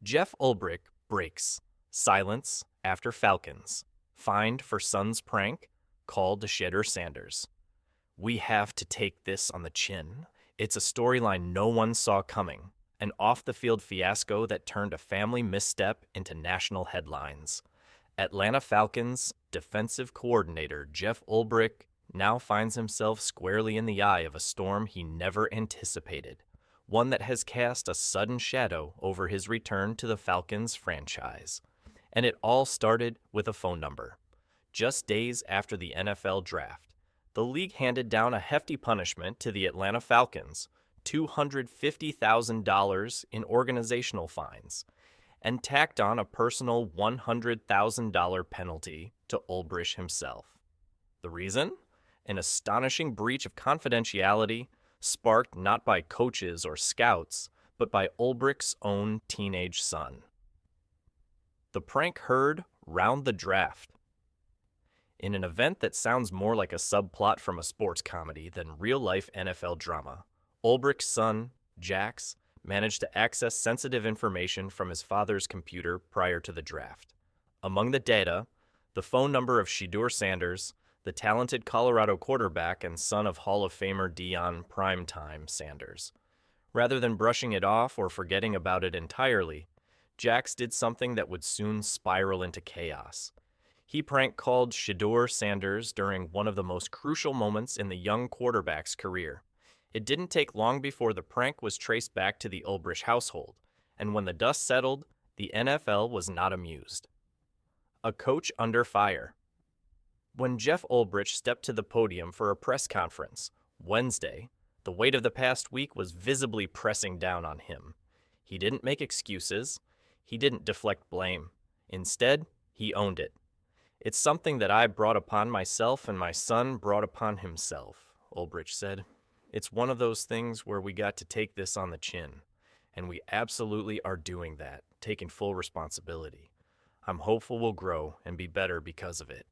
Jeff Ulbrich breaks. Silence after Falcons. Fined for son's prank. Called to Shedeur Sanders. We have to take this on the chin. It's a storyline no one saw coming. An off-the-field fiasco that turned a family misstep into national headlines. Atlanta Falcons defensive coordinator Jeff Ulbrich now finds himself squarely in the eye of a storm he never anticipated. One that has cast a sudden shadow over his return to the Falcons franchise. And it all started with a phone number. Just days after the NFL draft, the league handed down a hefty punishment to the Atlanta Falcons, $250,000 in organizational fines, and tacked on a personal $100,000 penalty to Ulbrich himself. The reason? An astonishing breach of confidentiality sparked not by coaches or scouts, but by Ulbrich's own teenage son. The prank heard round the draft. In an event that sounds more like a subplot from a sports comedy than real-life NFL drama, Ulbrich's son, Jax, managed to access sensitive information from his father's computer prior to the draft. Among the data, the phone number of Shedeur Sanders, the talented Colorado quarterback and son of Hall of Famer Deion "Primetime" Sanders. Rather than brushing it off or forgetting about it entirely, Jax did something that would soon spiral into chaos. He prank called Shedeur Sanders during one of the most crucial moments in the young quarterback's career. It didn't take long before the prank was traced back to the Ulbrich household, and when the dust settled, the NFL was not amused. A coach under fire. When Jeff Ulbrich stepped to the podium for a press conference Wednesday, the weight of the past week was visibly pressing down on him. He didn't make excuses. He didn't deflect blame. Instead, he owned it. It's something that I brought upon myself and my son brought upon himself, Ulbrich said. It's one of those things where we got to take this on the chin, and we absolutely are doing that, taking full responsibility. I'm hopeful we'll grow and be better because of it.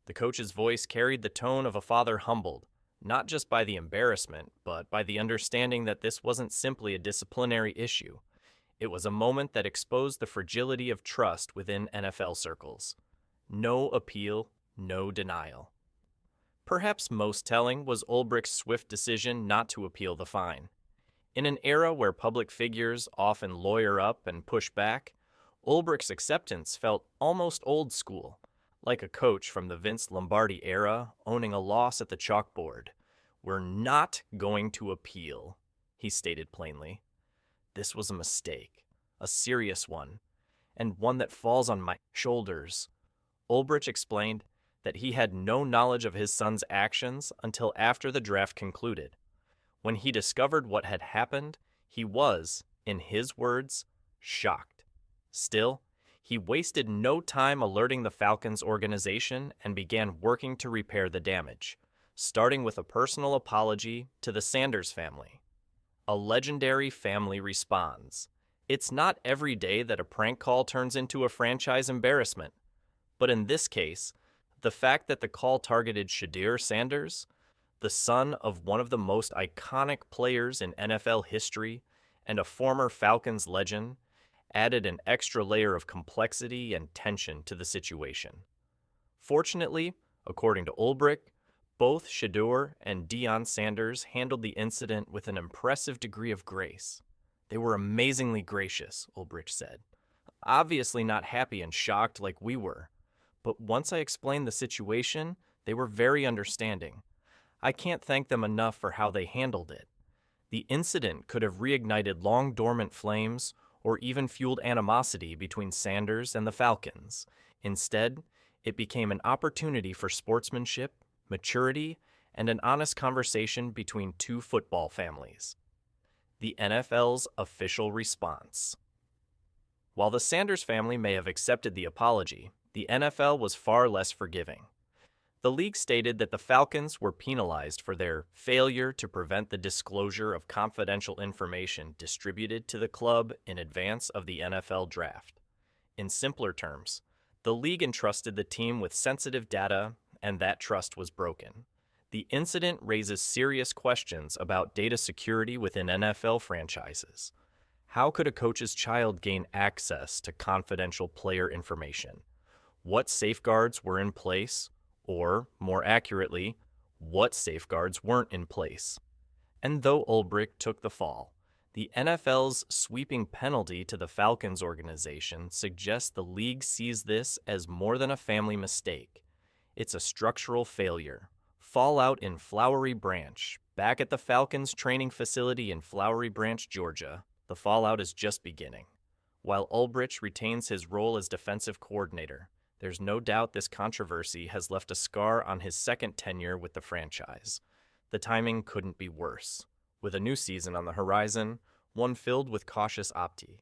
The coach's voice carried the tone of a father humbled, not just by the embarrassment, but by the understanding that this wasn't simply a disciplinary issue. It was a moment that exposed the fragility of trust within NFL circles. No appeal, no denial. Perhaps most telling was Ulbrich's swift decision not to appeal the fine. In an era where public figures often lawyer up and push back, Ulbrich's acceptance felt almost old school, like a coach from the Vince Lombardi era owning a loss at the chalkboard. We're not going to appeal, he stated plainly. This was a mistake, a serious one, and one that falls on my shoulders. Ulbrich explained that he had no knowledge of his son's actions until after the draft concluded. When he discovered what had happened, he was, in his words, shocked. Still, he wasted no time alerting the Falcons organization and began working to repair the damage, starting with a personal apology to the Sanders family. A legendary family responds. It's not every day that a prank call turns into a franchise embarrassment, but in this case, the fact that the call targeted Shedeur Sanders, the son of one of the most iconic players in NFL history and a former Falcons legend, added an extra layer of complexity and tension to the situation. Fortunately, according to Ulbrich, both Shedeur and Deion Sanders handled the incident with an impressive degree of grace. They were amazingly gracious, Ulbrich said. Obviously not happy and shocked like we were, but once I explained the situation, they were very understanding. I can't thank them enough for how they handled it. The incident could have reignited long dormant flames or even fueled animosity between Sanders and the Falcons. Instead, it became an opportunity for sportsmanship, maturity, and an honest conversation between two football families. The NFL's official response. While the Sanders family may have accepted the apology, the NFL was far less forgiving. The league stated that the Falcons were penalized for their failure to prevent the disclosure of confidential information distributed to the club in advance of the NFL draft. In simpler terms, the league entrusted the team with sensitive data, and that trust was broken. The incident raises serious questions about data security within NFL franchises. How could a coach's child gain access to confidential player information? What safeguards were in place? Or, more accurately, what safeguards weren't in place? And though Ulbrich took the fall, the NFL's sweeping penalty to the Falcons organization suggests the league sees this as more than a family mistake. It's a structural failure. Fallout in Flowery Branch. Back at the Falcons training facility in Flowery Branch, Georgia, the fallout is just beginning. While Ulbrich retains his role as defensive coordinator, there's no doubt this controversy has left a scar on his second tenure with the franchise. The timing couldn't be worse. With a new season on the horizon, one filled with cautious optimism.